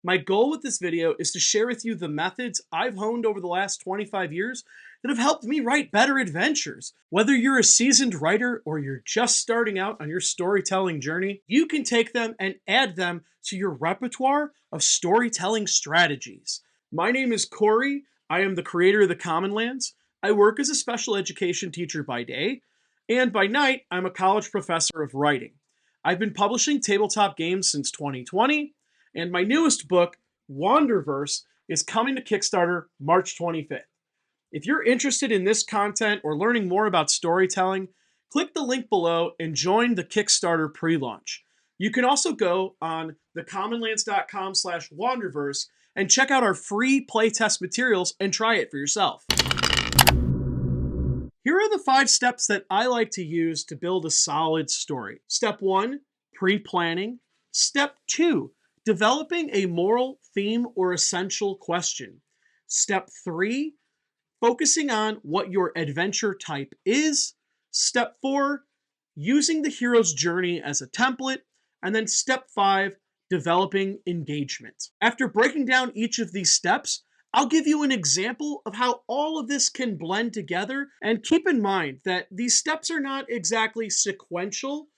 My goal with this video is to share with you the methods I've honed over the last 25 years that have helped me write better adventures. Whether you're a seasoned writer or you're just starting out on your storytelling journey, you can take them and add them to your repertoire of storytelling strategies. My name is Corey. I am the creator of the Commonlands. I work as a special education teacher by day, and by night, I'm a college professor of writing. I've been publishing tabletop games since 2020, and my newest book, WANDERVERSE, is coming to Kickstarter March 25th. If you're interested in this content or learning more about storytelling, click the link below and join the Kickstarter pre-launch. You can also go on thecommonlands.com/wanderverse and check out our free playtest materials and try it for yourself. Here are the 5 steps that I like to use to build a solid story. Step 1, pre-planning. Step 2, developing a moral, theme, or essential question. Step 3, focusing on what your adventure type is. Step 4, using the hero's journey as a template. And then step 5, developing engagement. After breaking down each of these steps, I'll give you an example of how all of this can blend together, and keep in mind that these steps are not exactly sequential,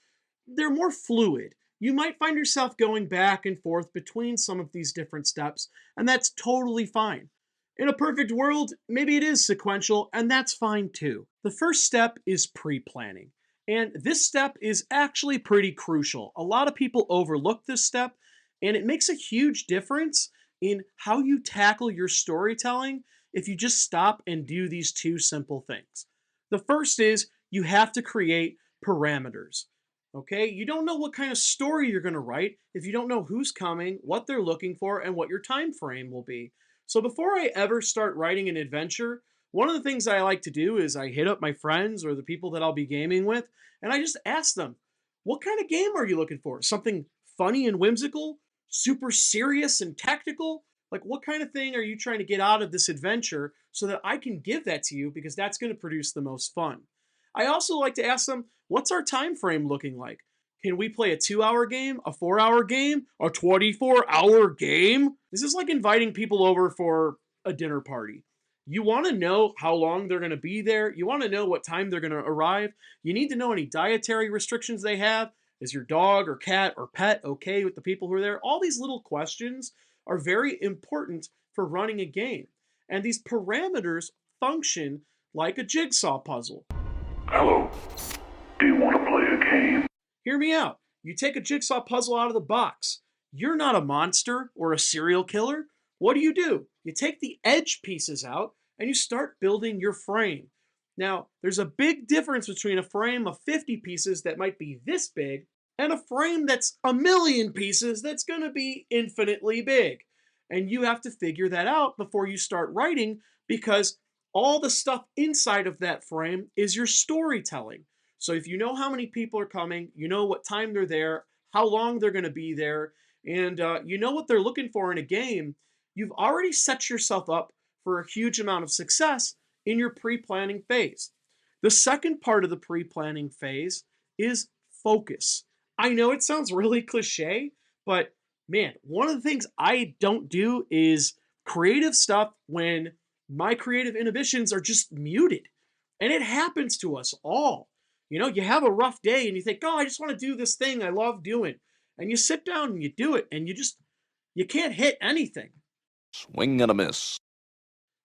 they're more fluid. You might find yourself going back and forth between some of these different steps, and that's totally fine. In a perfect world, maybe it is sequential, and that's fine too. The first step is pre-planning, and this step is actually pretty crucial. A lot of people overlook this step, and it makes a huge difference in how you tackle your storytelling if you just stop and do these 2 simple things. The first is you have to create parameters. Okay, you don't know what kind of story you're going to write if you don't know who's coming, what they're looking for, and what your time frame will be. So before I ever start writing an adventure, one of the things I like to do is I hit up my friends or the people that I'll be gaming with, and I just ask them, what kind of game are you looking for? Something funny and whimsical? Super serious and tactical? Like, what kind of thing are you trying to get out of this adventure so that I can give that to you, because that's going to produce the most fun. I also like to ask them, what's our time frame looking like? Can we play a 2-hour game, a 4-hour game, a 24-hour game? This is like inviting people over for a dinner party. You want to know how long they're going to be there. You want to know what time they're going to arrive. You need to know any dietary restrictions they have. Is your dog or cat or pet okay with the people who are there? All these little questions are very important for running a game. And these parameters function like a jigsaw puzzle. Hello. Do you want to play a game? Hear me out. You take a jigsaw puzzle out of the box. You're not a monster or a serial killer. What do? You take the edge pieces out and you start building your frame. Now, there's a big difference between a frame of 50 pieces that might be this big and a frame that's a million pieces that's going to be infinitely big. And you have to figure that out before you start writing, because all the stuff inside of that frame is your storytelling. So if you know how many people are coming, you know what time they're there, how long they're going to be there, and you know what they're looking for in a game, you've already set yourself up for a huge amount of success in your pre-planning phase. The second part of the pre-planning phase is focus. I know it sounds really cliche, but man, one of the things I don't do is creative stuff when my creative inhibitions are just muted. And it happens to us all. You know, you have a rough day and you think, oh, I just want to do this thing I love doing. And you sit down and you do it, and you can't hit anything. Swing and a miss.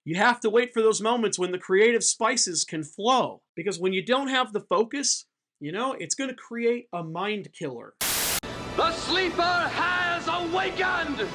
You have to wait for those moments when the creative spices can flow. Because when you don't have the focus, you know, it's going to create a mind killer. The sleeper has awakened!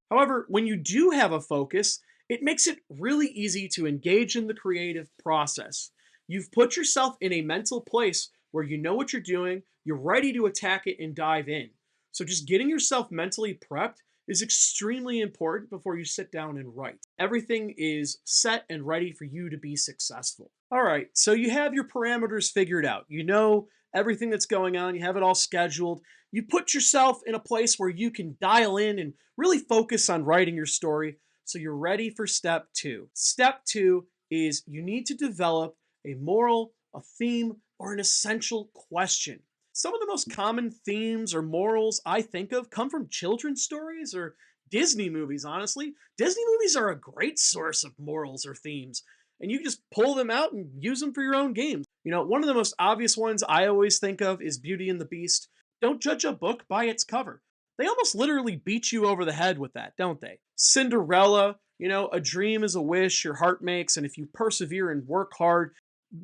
However, when you do have a focus, it makes it really easy to engage in the creative process. You've put yourself in a mental place where you know what you're doing, you're ready to attack it and dive in. So just getting yourself mentally prepped is extremely important before you sit down and write. Everything is set and ready for you to be successful. All right, so you have your parameters figured out. You know everything that's going on, you have it all scheduled. You put yourself in a place where you can dial in and really focus on writing your story, so you're ready for step 2. Step 2 is you need to develop a moral, a theme, or an essential question. Some of the most common themes or morals I think of come from children's stories or Disney movies, honestly. Disney movies are a great source of morals or themes, and you can just pull them out and use them for your own games. One of the most obvious ones I always think of is Beauty and the Beast. Don't judge a book by its cover. They almost literally beat you over the head with that, don't they? Cinderella, a dream is a wish your heart makes, and if you persevere and work hard,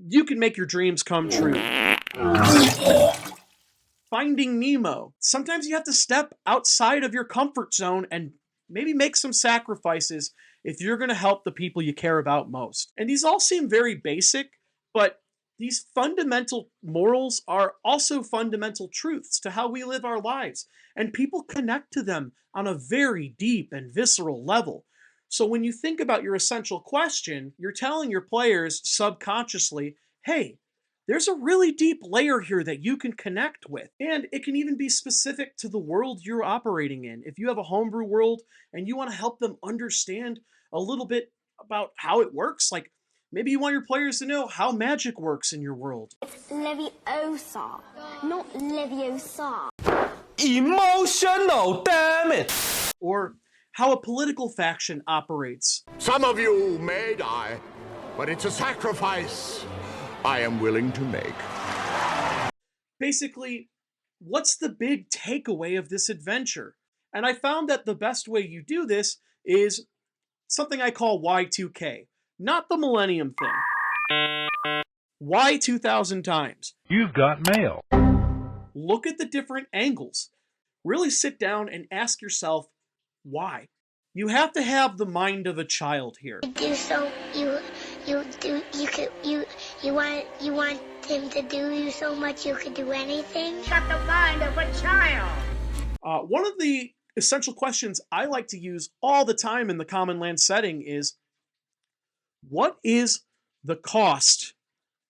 you can make your dreams come true. Finding Nemo. Sometimes you have to step outside of your comfort zone and maybe make some sacrifices if you're going to help the people you care about most. And these all seem very basic, but these fundamental morals are also fundamental truths to how we live our lives, and people connect to them on a very deep and visceral level. So when you think about your essential question, you're telling your players subconsciously, hey, there's a really deep layer here that you can connect with. And it can even be specific to the world you're operating in. If you have a homebrew world and you want to help them understand a little bit about how it works, like maybe you want your players to know how magic works in your world. It's Leviosa, not Leviosa. Emotional, damn it! Or how a political faction operates. Some of you may die, but it's a sacrifice I am willing to make. Basically, what's the big takeaway of this adventure? And I found that the best way you do this is something I call Y2K. Not the Millennium thing. Why 2,000 times? You've got mail. Look at the different angles. Really sit down and ask yourself, why? You have to have the mind of a child here. You want him to do you so much you could do anything? Got the mind of a child. One of the essential questions I like to use all the time in the Common Land setting is, what is the cost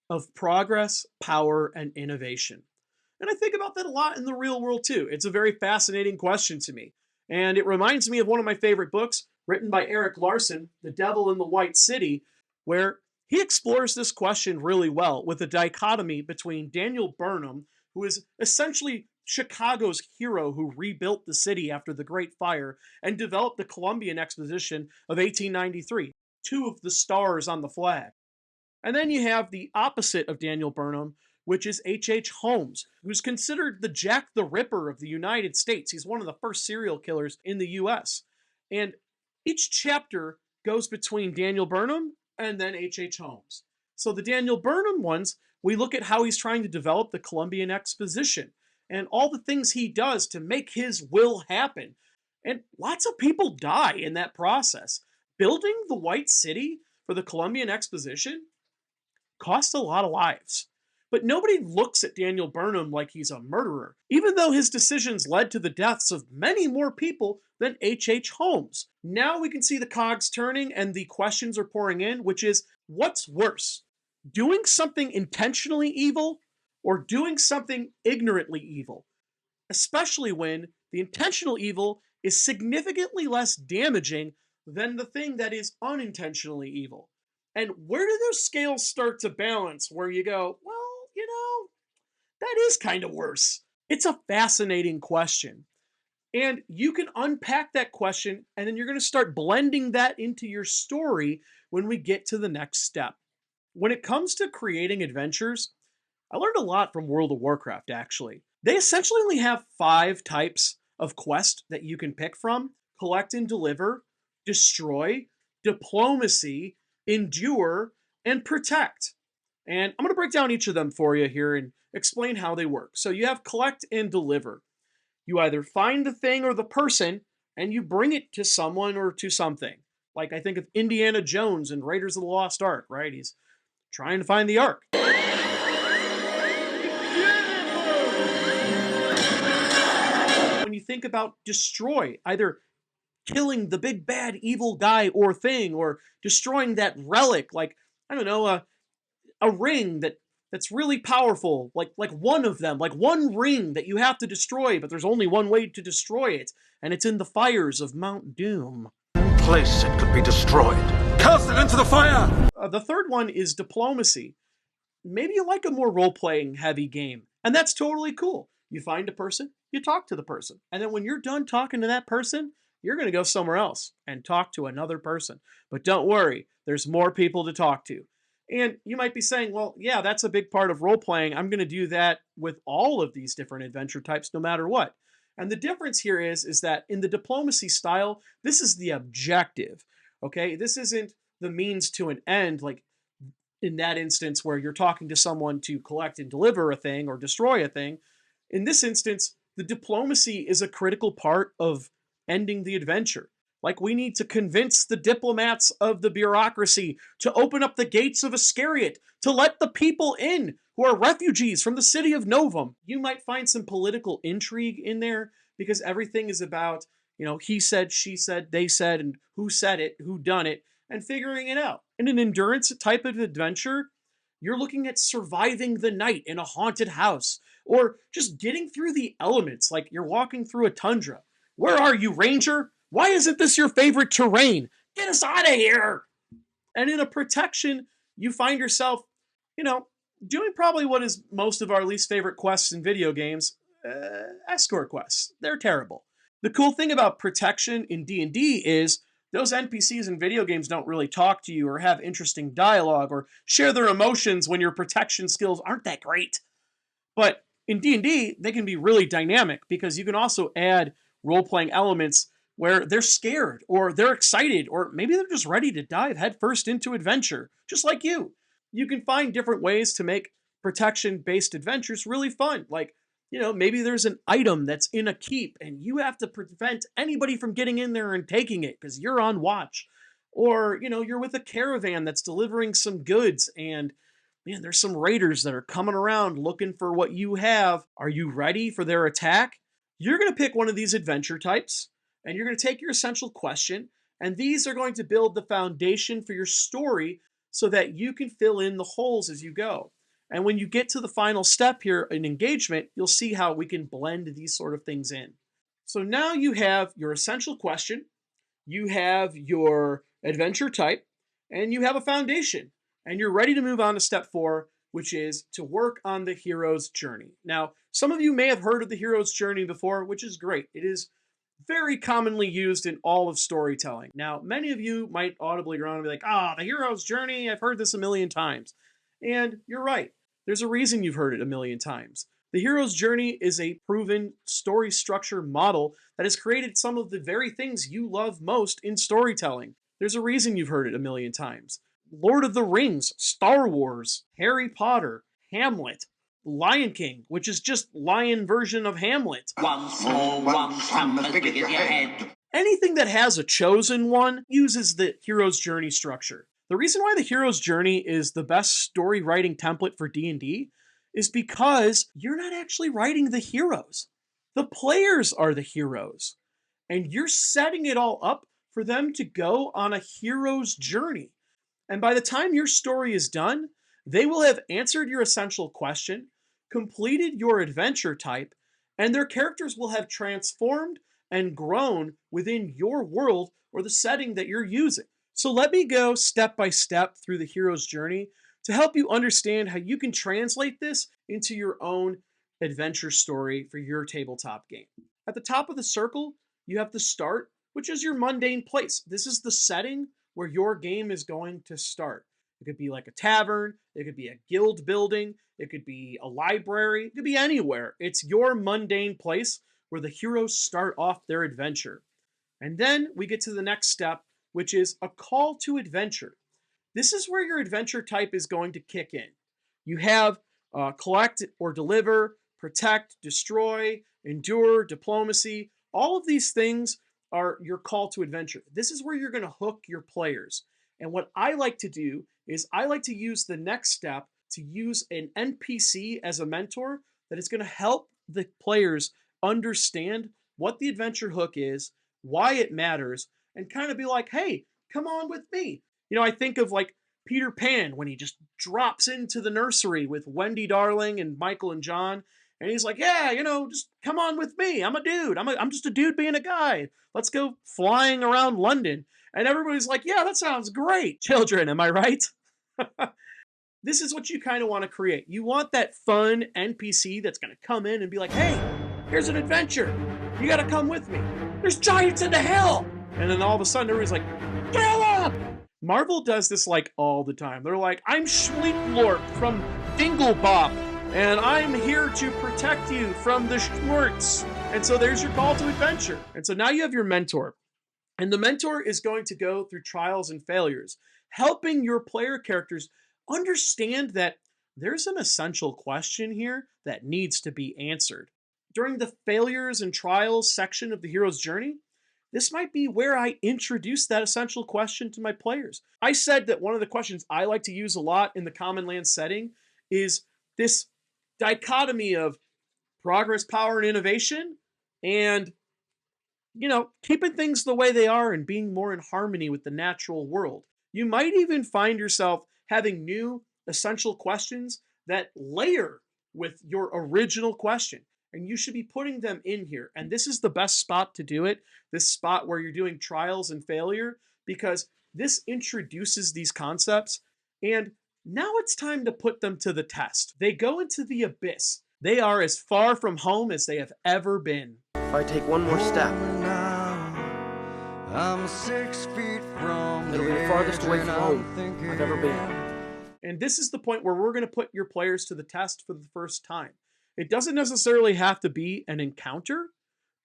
of progress, power, and innovation? And I think about that a lot in the real world too. It's a very fascinating question to me. And it reminds me of one of my favorite books written by Eric Larson, The Devil in the White City, where he explores this question really well with a dichotomy between Daniel Burnham, who is essentially Chicago's hero who rebuilt the city after the Great Fire and developed the Columbian Exposition of 1893, two of the stars on the flag. And then you have the opposite of Daniel Burnham, which is H.H. Holmes, who's considered the Jack the Ripper of the United States. He's one of the first serial killers in the U.S. And each chapter goes between Daniel Burnham and then H.H. Holmes. So the Daniel Burnham ones, we look at how he's trying to develop the Columbian Exposition and all the things he does to make his will happen. And lots of people die in that process. Building the White City for the Columbian Exposition cost a lot of lives. But nobody looks at Daniel Burnham like he's a murderer, even though his decisions led to the deaths of many more people than H.H. Holmes. Now we can see the cogs turning and the questions are pouring in, which is, what's worse? Doing something intentionally evil or doing something ignorantly evil? Especially when the intentional evil is significantly less damaging than the thing that is unintentionally evil. And where do those scales start to balance where you go, well, that is kind of worse? It's a fascinating question. And you can unpack that question, and then you're going to start blending that into your story when we get to the next step. When it comes to creating adventures, I learned a lot from World of Warcraft, actually. They essentially only have 5 types of quest that you can pick from: collect and deliver, destroy, diplomacy, endure, and protect. And I'm going to break down each of them for you here and explain how they work. So you have collect and deliver. You either find the thing or the person and you bring it to someone or to something. Like I think of Indiana Jones in Raiders of the Lost Ark, right? He's trying to find the Ark. When you think about destroy, either killing the big bad evil guy or thing, or destroying that relic, like, I don't know, a ring that's really powerful, like one of them, like one ring that you have to destroy, but there's only one way to destroy it, and it's in the fires of Mount Doom. Place it could be destroyed. Cast it into the fire! The third one is diplomacy. Maybe you like a more role-playing heavy game. And that's totally cool. You find a person, you talk to the person. And then when you're done talking to that person, you're going to go somewhere else and talk to another person. But don't worry, there's more people to talk to. And you might be saying, well, yeah, that's a big part of role playing. I'm going to do that with all of these different adventure types, no matter what. And the difference here is that in the diplomacy style, this is the objective. Okay, this isn't the means to an end, like in that instance where you're talking to someone to collect and deliver a thing or destroy a thing. In this instance, the diplomacy is a critical part of ending the adventure. Like, we need to convince the diplomats of the bureaucracy to open up the gates of Iscariot, to let the people in who are refugees from the city of Novum. You might find some political intrigue in there because everything is about, he said, she said, they said, and who said it, who done it, and figuring it out. In an endurance type of adventure, you're looking at surviving the night in a haunted house, or just getting through the elements, like you're walking through a tundra. Where are you, Ranger? Why isn't this your favorite terrain? Get us out of here! And in a protection, you find yourself, doing probably what is most of our least favorite quests in video games, escort quests. They're terrible. The cool thing about protection in D&D is those NPCs in video games don't really talk to you or have interesting dialogue or share their emotions when your protection skills aren't that great. But in D&D, they can be really dynamic because you can also add role-playing elements where they're scared or they're excited or maybe they're just ready to dive headfirst into adventure, just like you. You can find different ways to make protection-based adventures really fun. Like, maybe there's an item that's in a keep and you have to prevent anybody from getting in there and taking it because you're on watch. Or, you're with a caravan that's delivering some goods and, man, there's some raiders that are coming around looking for what you have. Are you ready for their attack? You're going to pick one of these adventure types and you're going to take your essential question, and these are going to build the foundation for your story so that you can fill in the holes as you go. And when you get to the final step here in engagement, you'll see how we can blend these sort of things in. So now you have your essential question, you have your adventure type, and you have a foundation. And you're ready to move on to step 4, which is to work on the hero's journey. Now, some of you may have heard of the hero's journey before, which is great. It is very commonly used in all of storytelling. Now, many of you might audibly go around and be like, the hero's journey, I've heard this a million times. And you're right. There's a reason you've heard it a million times. The hero's journey is a proven story structure model that has created some of the very things you love most in storytelling. There's a reason you've heard it a million times. Lord of the Rings, Star Wars, Harry Potter, Hamlet, Lion King, which is just lion version of Hamlet. One small, one thumb as big as your head. Anything that has a chosen one uses the hero's journey structure. The reason why the hero's journey is the best story writing template for D&D is because you're not actually writing the heroes. The players are the heroes. And you're setting it all up for them to go on a hero's journey. And by the time your story is done, they will have answered your essential question, completed your adventure type, and their characters will have transformed and grown within your world or the setting that you're using. So let me go step by step through the hero's journey to help you understand how you can translate this into your own adventure story for your tabletop game. At the top of the circle, you have the start, which is your mundane place. This is the setting where your game is going to start. It could be like a tavern, it could be a guild building, it could be a library, it could be anywhere. It's your mundane place where the heroes start off their adventure. And then we get to the next step, which is a call to adventure. This is where your adventure type is going to kick in. You have collect or deliver, protect, destroy, endure, diplomacy. All of these things are your call to adventure. This is where you're going to hook your players. And what I like to do is I like to use the next step to use an NPC as a mentor that is going to help the players understand what the adventure hook is, why it matters, and kind of be like, hey, come on with me. I think of like Peter Pan when he just drops into the nursery with Wendy Darling and Michael and John. And he's like, yeah, just come on with me. I'm a dude. I'm just a dude being a guy. Let's go flying around London. And everybody's like, yeah, that sounds great. Children, am I right? This is what you kind of want to create. You want that fun NPC that's going to come in and be like, hey, here's an adventure. You got to come with me. There's giants in the hill. And then all of a sudden, everybody's like, kill up! Marvel does this like all the time. They're like, I'm Schleeplorp from Dinglebop, and I'm here to protect you from the Schwartz. And so there's your call to adventure. And so now you have your mentor. And the mentor is going to go through trials and failures, helping your player characters understand that there's an essential question here that needs to be answered. During the failures and trials section of the hero's journey, this might be where I introduce that essential question to my players. I said that one of the questions I like to use a lot in the Commonlands setting is this dichotomy of progress, power, and innovation, and keeping things the way they are and being more in harmony with the natural world. You might even find yourself having new essential questions that layer with your original question. And you should be putting them in here. And this is the best spot to do it, this spot where you're doing trials and failure, because this introduces these concepts. And now it's time to put them to the test. They go into the abyss. They are as far from home as they have ever been. If I take one more step, I'm 6 feet from it'll be the farthest away from home I've ever been. And this is the point where we're going to put your players to the test for the first time. It doesn't necessarily have to be an encounter,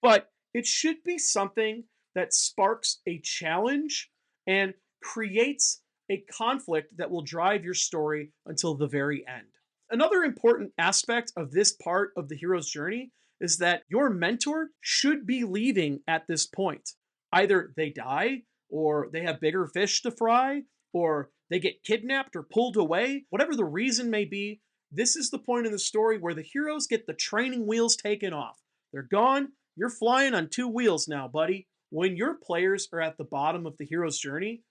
but it should be something that sparks a challenge and creates a conflict that will drive your story until the very end. Another important aspect of this part of the hero's journey is that your mentor should be leaving at this point. Either they die, or they have bigger fish to fry, or they get kidnapped or pulled away. Whatever the reason may be, this is the point in the story where the heroes get the training wheels taken off. They're gone. You're flying on 2 wheels now, buddy. When your players are at the bottom of the hero's journey,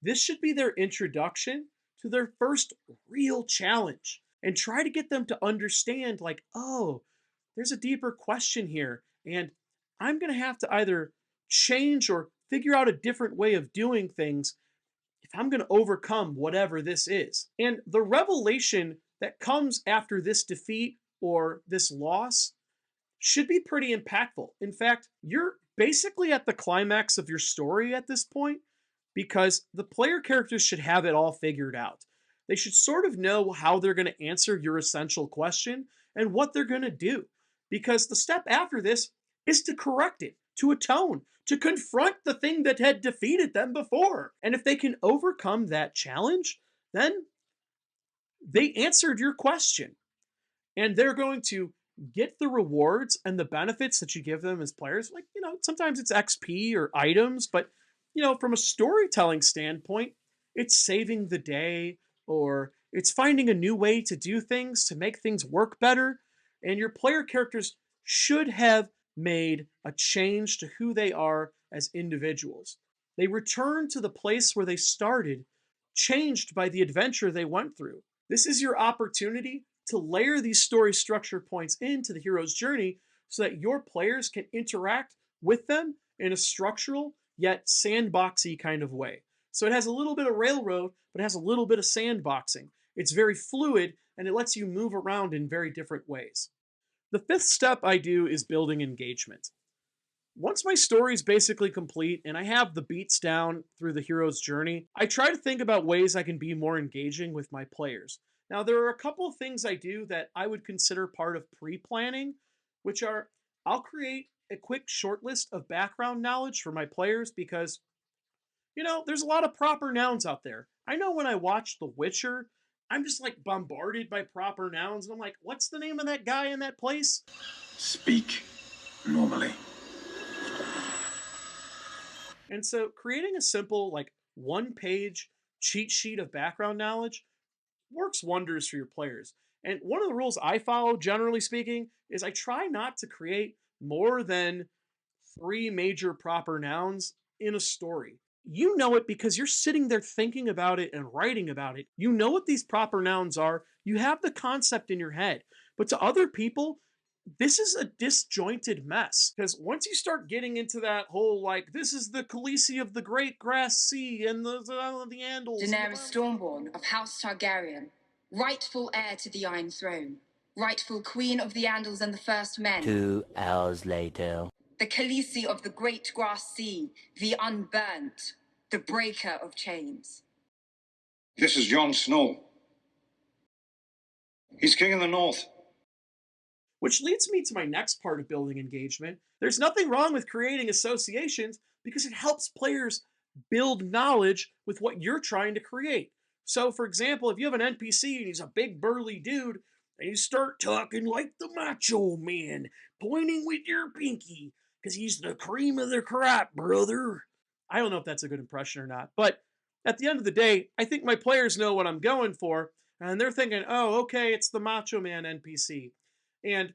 this should be their introduction to their first real challenge. And try to get them to understand, like, oh, there's a deeper question here. And I'm going to have to either change or figure out a different way of doing things if I'm going to overcome whatever this is. And the revelation that comes after this defeat or this loss should be pretty impactful. In fact, you're basically at the climax of your story at this point, because the player characters should have it all figured out. They should sort of know how they're going to answer your essential question and what they're going to do. Because the step after this is to correct it, to atone, to confront the thing that had defeated them before. And if they can overcome that challenge, then they answered your question. And they're going to get the rewards and the benefits that you give them as players. Like, sometimes it's XP or items, but, from a storytelling standpoint, it's saving the day, or it's finding a new way to do things to make things work better. And your player characters should have made a change to who they are as individuals. They return to the place where they started, changed by the adventure they went through. This is your opportunity to layer these story structure points into the hero's journey so that your players can interact with them in a structural yet sandboxy kind of way. So it has a little bit of railroad, but it has a little bit of sandboxing. It's very fluid, and it lets you move around in very different ways. The 5th step I do is building engagement. Once my story is basically complete and I have the beats down through the hero's journey, I try to think about ways I can be more engaging with my players. Now, there are a couple of things I do that I would consider part of pre-planning, which are I'll create a quick short list of background knowledge for my players because, there's a lot of proper nouns out there. I know when I watch The Witcher, I'm just like bombarded by proper nouns, and I'm like, what's the name of that guy in that place? Speak normally. And so creating a simple, 1-page cheat sheet of background knowledge works wonders for your players. And one of the rules I follow, generally speaking, is I try not to create more than 3 major proper nouns in a story. You know it because you're sitting there thinking about it and writing about it. You know what these proper nouns are. You have the concept in your head. But to other people, this is a disjointed mess. Because once you start getting into that whole, this is the Khaleesi of the Great Grass Sea and the Andals. Daenerys Stormborn of House Targaryen. rightful heir to the Iron Throne, rightful queen of the Andals and the First Men. 2 hours later. The Khaleesi of the Great Grass Sea, the Unburnt, the Breaker of Chains. This is Jon Snow. He's king of the North. Which leads me to my next part of building engagement. There's nothing wrong with creating associations because it helps players build knowledge with what you're trying to create. So, for example, if you have an NPC and he's a big burly dude, and you start talking like the macho man, pointing with your pinky, because he's the cream of the crop, brother. I don't know if that's a good impression or not, but at the end of the day, I think my players know what I'm going for, and they're thinking, oh, okay, it's the macho man NPC. And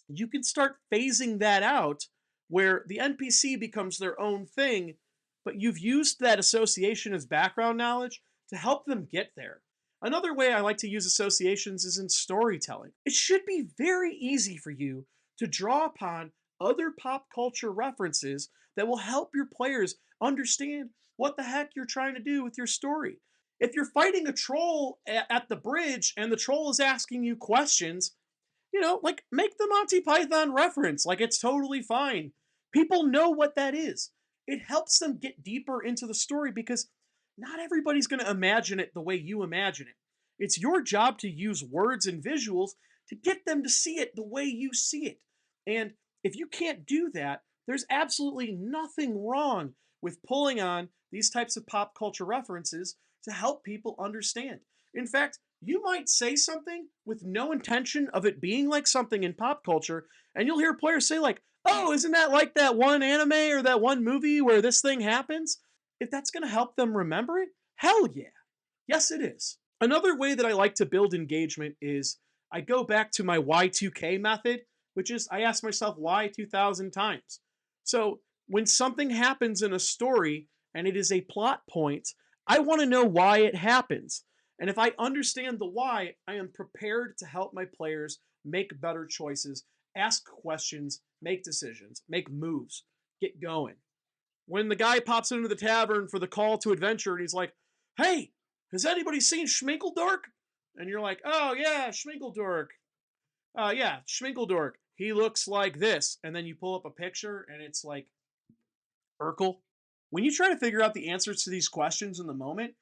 you can start phasing that out where the NPC becomes their own thing, but you've used that association as background knowledge to help them get there. Another way I like to use associations is in storytelling. It should be very easy for you to draw upon other pop culture references that will help your players understand what the heck you're trying to do with your story. If you're fighting a troll at the bridge and the troll is asking you questions, like make the Monty Python reference, like it's totally fine. People know what that is. It helps them get deeper into the story because not everybody's going to imagine it the way you imagine it. It's your job to use words and visuals to get them to see it the way you see it. And if you can't do that, there's absolutely nothing wrong with pulling on these types of pop culture references to help people understand. In fact, you might say something with no intention of it being like something in pop culture, and you'll hear players say like, oh, isn't that like that one anime or that one movie where this thing happens? If that's going to help them remember it, hell yeah. Yes, it is. Another way that I like to build engagement is I go back to my Y2K method, which is I ask myself why 2,000 times. So when something happens in a story and it is a plot point, I want to know why it happens. And if I understand the why, I am prepared to help my players make better choices, ask questions, make decisions, make moves, get going. When the guy pops into the tavern for the call to adventure and he's like, hey, has anybody seen Schminkledork? And you're like, oh yeah, Schminkledork. Yeah, Schminkledork. He looks like this. And then you pull up a picture and it's like Urkel. When you try to figure out the answers to these questions in the moment,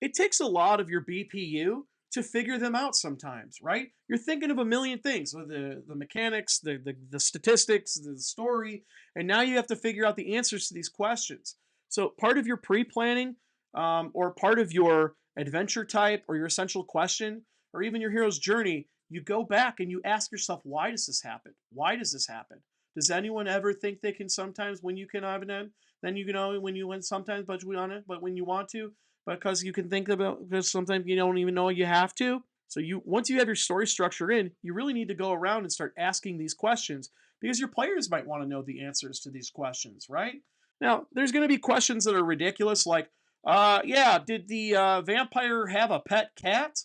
it takes a lot of your BPU to figure them out sometimes, right? You're thinking of a million things, the mechanics, the statistics, the story, and now you have to figure out the answers to these questions. So part of your pre-planning or part of your adventure type or your essential question or even your hero's journey, you go back and you ask yourself, why does this happen? Why does this happen? Does anyone ever think they can sometimes when you can have an end? Then you can only when you win sometimes, but when you want to, because you can think about, because sometimes you don't even know you have to. So once you have your story structure in, you really need to go around and start asking these questions because your players might want to know the answers to these questions, right? Now, there's going to be questions that are ridiculous, like, yeah, did the vampire have a pet cat?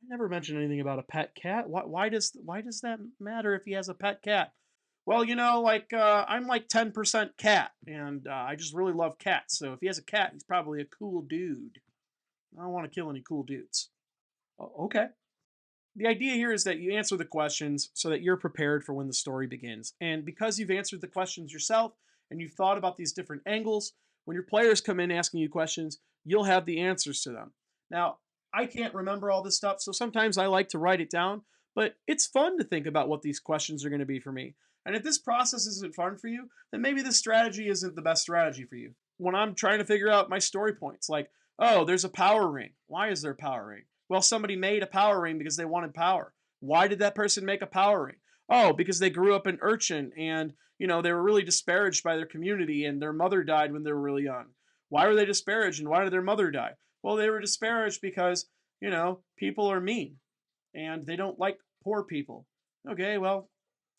I never mentioned anything about a pet cat. Why does that matter if he has a pet cat? Well, I'm like 10% cat, and I just really love cats. So if he has a cat, he's probably a cool dude. I don't want to kill any cool dudes. Oh, okay. The idea here is that you answer the questions so that you're prepared for when the story begins. And because you've answered the questions yourself and you've thought about these different angles, when your players come in asking you questions, you'll have the answers to them. Now, I can't remember all this stuff, so sometimes I like to write it down, but it's fun to think about what these questions are going to be for me. And if this process isn't fun for you, then maybe this strategy isn't the best strategy for you. When I'm trying to figure out my story points, like, oh, there's a power ring. Why is there a power ring? Well, somebody made a power ring because they wanted power. Why did that person make a power ring? Oh, because they grew up an urchin and, they were really disparaged by their community and their mother died when they were really young. Why were they disparaged and why did their mother die? Well, they were disparaged because, people are mean and they don't like poor people. Okay, well,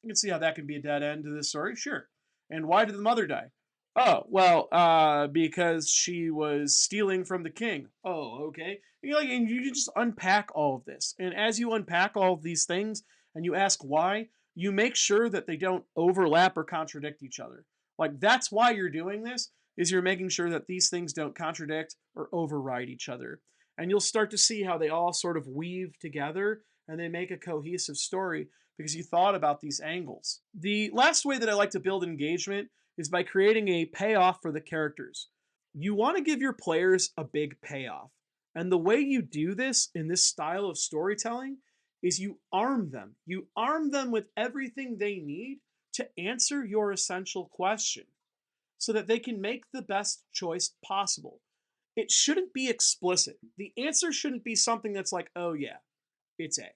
you can see how that can be a dead end to this story. Sure. And why did the mother die? Oh, well, because she was stealing from the king. Oh, okay. And you just unpack all of this. And as you unpack all of these things and you ask why, you make sure that they don't overlap or contradict each other. Like, that's why you're doing this, is you're making sure that these things don't contradict or override each other. And you'll start to see how they all sort of weave together and they make a cohesive story because you thought about these angles. The last way that I like to build engagement is by creating a payoff for the characters. You want to give your players a big payoff. And the way you do this in this style of storytelling is you arm them. You arm them with everything they need to answer your essential question so that they can make the best choice possible. It shouldn't be explicit. The answer shouldn't be something that's like, oh yeah, it's A.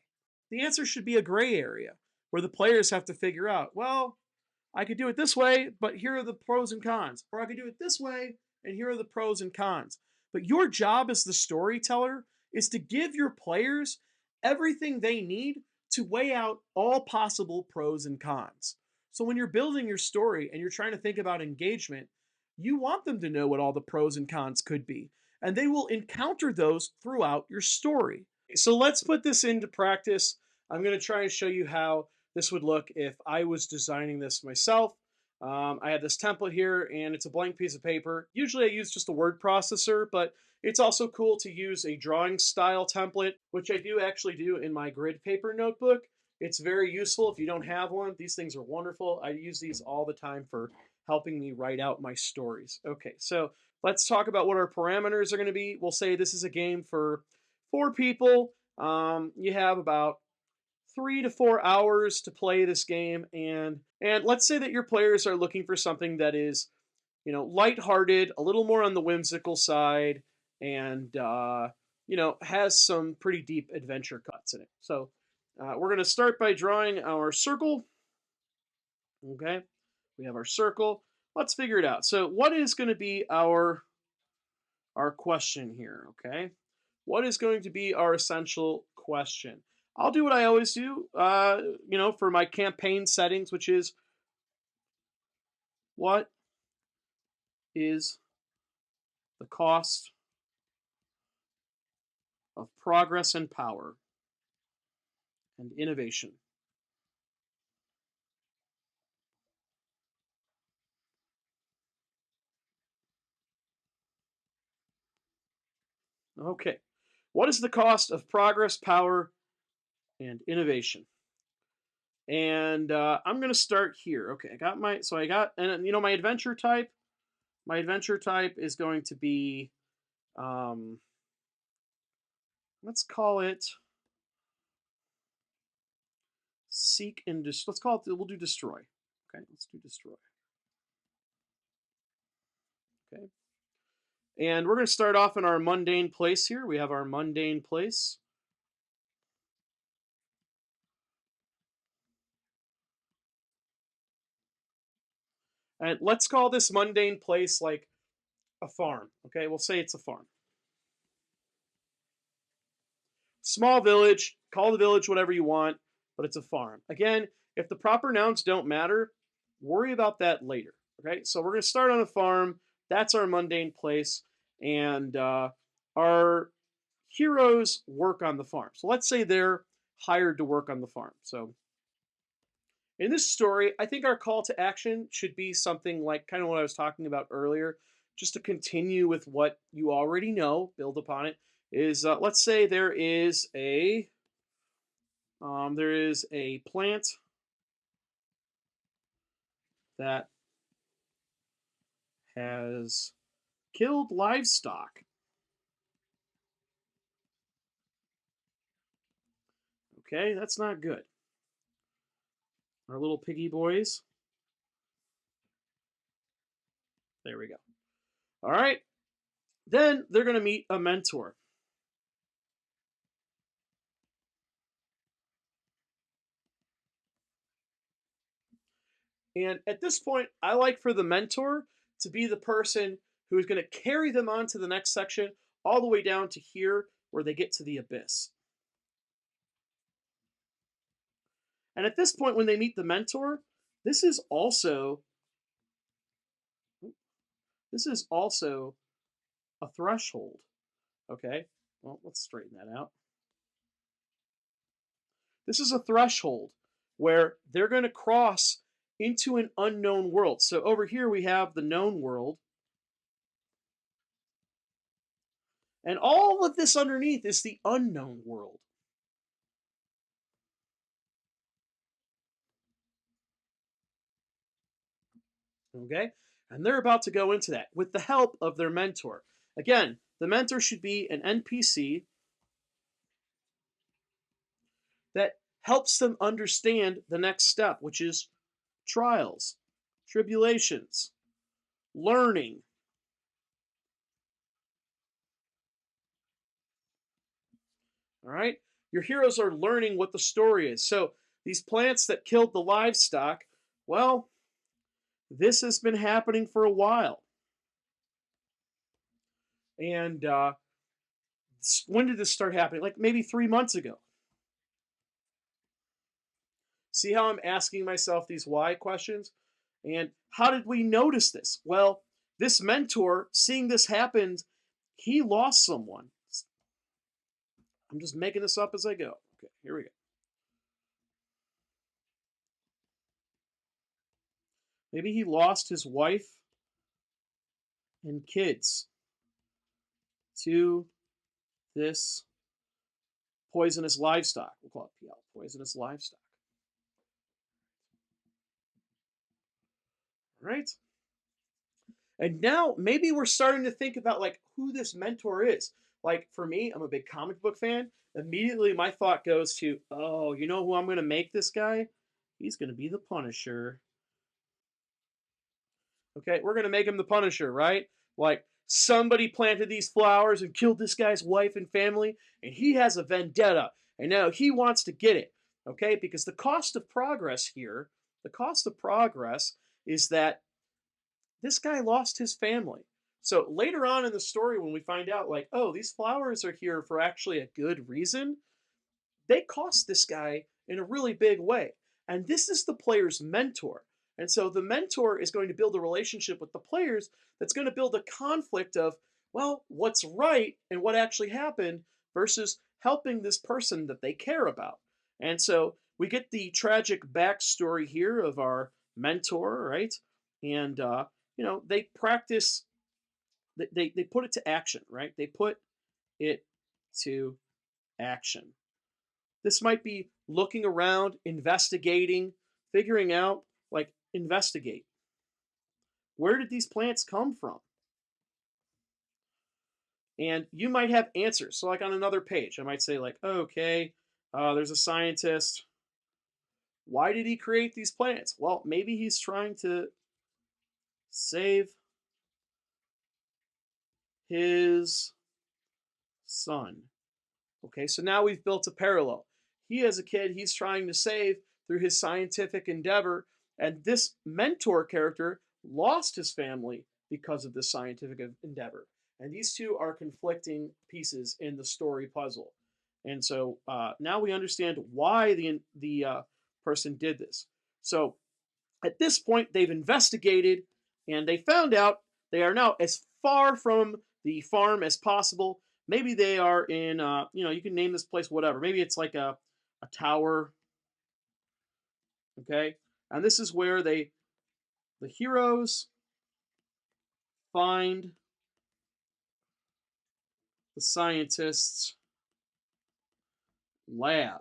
The answer should be a gray area where the players have to figure out, well, I could do it this way, but here are the pros and cons. Or I could do it this way, and here are the pros and cons. But your job as the storyteller is to give your players everything they need to weigh out all possible pros and cons. So when you're building your story and you're trying to think about engagement, you want them to know what all the pros and cons could be. And they will encounter those throughout your story. So let's put this into practice. I'm going to try and show you how this would look if I was designing this myself. I have this template here, and it's a blank piece of paper. Usually I use just a word processor, but it's also cool to use a drawing style template, which I do actually do in my grid paper notebook. It's very useful if you don't have one. These things are wonderful. I use these all the time for helping me write out my stories. Okay, so let's talk about what our parameters are going to be. We'll say this is a game for 4 people. You have about 3 to 4 hours to play this game, and let's say that your players are looking for something that is, lighthearted, a little more on the whimsical side, and has some pretty deep adventure cuts in it. So we're going to start by drawing our circle. Okay, we have our circle. Let's figure it out. So what is going to be our question here? Okay, what is going to be our essential question? I'll do what I always do, for my campaign settings, which is, what is the cost of progress and power and innovation? Okay, what is the cost of progress, power, and innovation? And I'm going to start here. Okay, and my adventure type. My adventure type is going to be, let's call it seek and let's call it, we'll do destroy. Okay, let's do destroy. Okay. And we're going to start off in our mundane place here. We have our mundane place. And let's call this mundane place like a farm. Okay, we'll say it's a farm. Small village, call the village whatever you want, but it's a farm. Again, if the proper nouns don't matter, worry about that later. Okay, so we're going to start on a farm. That's our mundane place. And our heroes work on the farm. So let's say they're hired to work on the farm. So in this story, I think our call to action should be something like kind of what I was talking about earlier, just to continue with what you already know, build upon it, is let's say there is a plant that has killed livestock. Okay, that's not good. Our little piggy boys. There we go. All right. Then they're going to meet a mentor. And at this point, I like for the mentor to be the person who is going to carry them on to the next section, all the way down to here where they get to the abyss. And at this point, when they meet the mentor, this is also a threshold. Okay, well, let's straighten that out. This is a threshold where they're going to cross into an unknown world. So over here we have the known world. And all of this underneath is the unknown world. Okay? And they're about to go into that with the help of their mentor. Again, the mentor should be an NPC that helps them understand the next step, which is trials, tribulations, learning. All right? Your heroes are learning what the story is. So these plants that killed the livestock, well, this has been happening for a while. And when did this start happening? Like maybe 3 months ago. See how I'm asking myself these why questions? And how did we notice this? Well, this mentor, seeing this happen, he lost someone. I'm just making this up as I go. Okay, here we go. Maybe he lost his wife and kids to this poisonous livestock. We'll call it PL, poisonous livestock. All right? And now maybe we're starting to think about like who this mentor is. Like for me, I'm a big comic book fan. Immediately my thought goes to, oh, you know who I'm going to make this guy? He's going to be the Punisher. Okay, we're going to make him the Punisher, right? Like somebody planted these flowers and killed this guy's wife and family, and he has a vendetta, and now he wants to get it. Okay, because the cost of progress here, the cost of progress is that this guy lost his family. So later on in the story, when we find out, like, oh, these flowers are here for actually a good reason, they cost this guy in a really big way. And this is the player's mentor. And so the mentor is going to build a relationship with the players that's going to build a conflict of, well, what's right and what actually happened versus helping this person that they care about. And so we get the tragic backstory here of our mentor, right? And, they practice, they put it to action, right? They put it to action. This might be looking around, investigating, figuring out, like, investigate. Where did these plants come from? And you might have answers. So like on another page, I might say like, okay, there's a scientist. Why did he create these plants? Well, maybe he's trying to save his son. Okay, so now we've built a parallel. He, as a kid, he's trying to save through his scientific endeavor, and this mentor character lost his family because of this scientific endeavor. And these two are conflicting pieces in the story puzzle. And so now we understand why the person did this. So at this point, they've investigated, and they found out they are now as far from the farm as possible. Maybe they are in, you can name this place whatever. Maybe it's like a tower, okay? And this is where the heroes find the scientist's lab,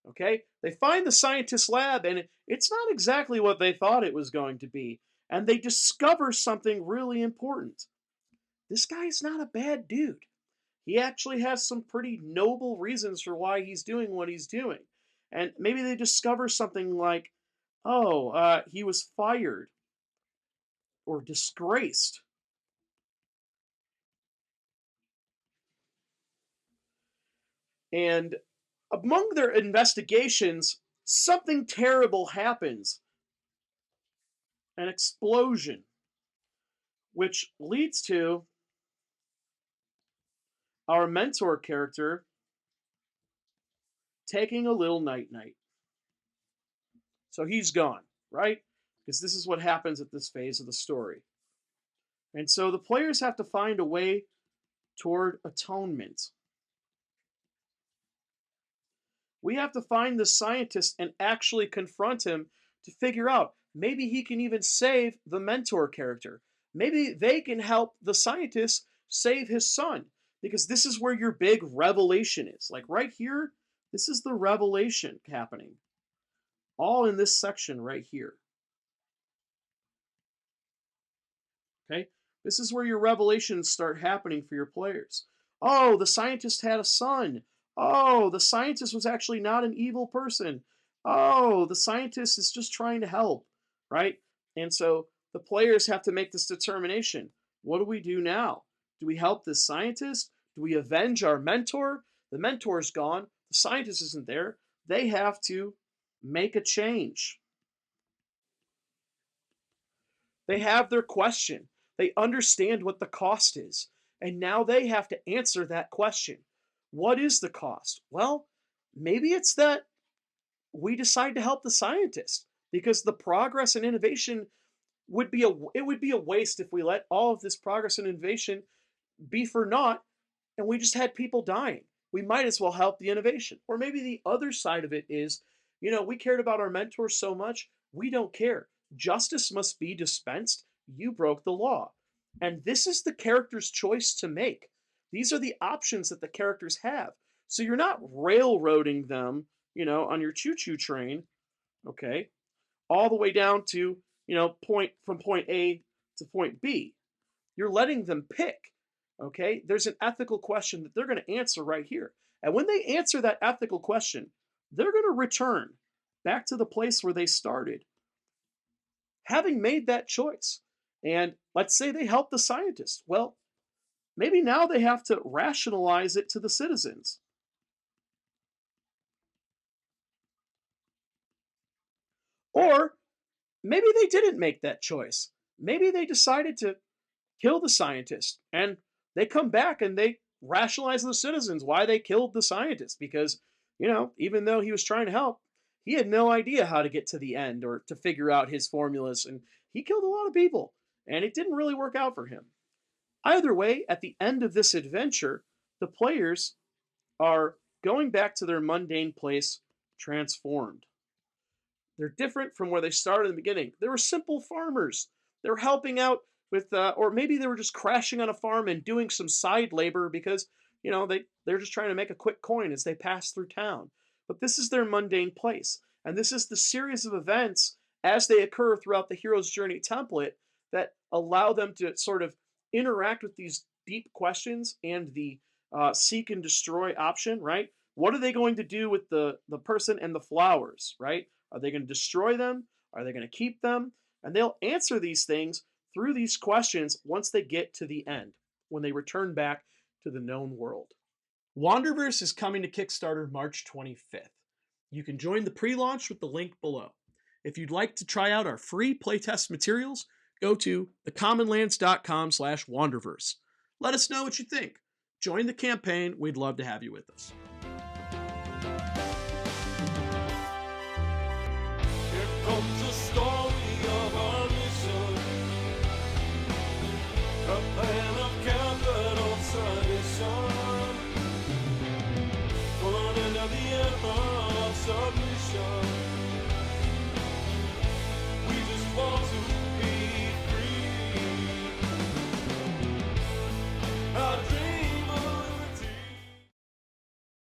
okay? They find the scientist's lab, and it's not exactly what they thought it was going to be. And they discover something really important. This guy is not a bad dude. He actually has some pretty noble reasons for why he's doing what he's doing. And maybe they discover something like, he was fired or disgraced. And among their investigations, something terrible happens. An explosion, which leads to our mentor character taking a little night-night. So he's gone, right? Because this is what happens at this phase of the story. And so the players have to find a way toward atonement. We have to find the scientist and actually confront him to figure out, maybe he can even save the mentor character. Maybe they can help the scientist save his son, because this is where your big revelation is. Like right here, this is the revelation happening. All in this section right here. Okay? This is where your revelations start happening for your players. Oh, the scientist had a son. Oh, the scientist was actually not an evil person. Oh, the scientist is just trying to help, right? And so the players have to make this determination. What do we do now? Do we help this scientist? Do we avenge our mentor? The mentor's gone. The scientist isn't there. They have to make a change. They have their question. They understand what the cost is. And now they have to answer that question. What is the cost? Well, maybe it's that we decide to help the scientist, because the progress and innovation would be a waste if we let all of this progress and innovation be for naught and we just had people dying. We might as well help the innovation. Or maybe the other side of it is, we cared about our mentors so much, we don't care. Justice must be dispensed. You broke the law. And this is the character's choice to make. These are the options that the characters have. So you're not railroading them, on your choo-choo train, okay, all the way down to, from point A to point B. You're letting them pick, okay? There's an ethical question that they're going to answer right here. And when they answer that ethical question, they're going to return back to the place where they started, having made that choice. And let's say they help the scientist. Well, maybe now they have to rationalize it to the citizens. Or maybe they didn't make that choice. Maybe they decided to kill the scientist, and they come back and they rationalize to the citizens why they killed the scientist, because, even though he was trying to help, he had no idea how to get to the end or to figure out his formulas, and he killed a lot of people, and it didn't really work out for him. Either way, at the end of this adventure, the players are going back to their mundane place transformed. They're different from where they started in the beginning. They were simple farmers. They were helping out with, or maybe they were just crashing on a farm and doing some side labor because, they're just trying to make a quick coin as they pass through town. But this is their mundane place. And this is the series of events as they occur throughout the hero's journey template that allow them to sort of interact with these deep questions and the seek and destroy option, right? What are they going to do with the person and the flowers, right? Are they going to destroy them? Are they going to keep them? And they'll answer these things through these questions once they get to the end, when they return back to the known world. Wanderverse is coming to Kickstarter March 25th. You can join the pre-launch with the link below. If you'd like to try out our free playtest materials, go to thecommonlands.com/Wanderverse. Let us know what you think. Join the campaign. We'd love to have you with us.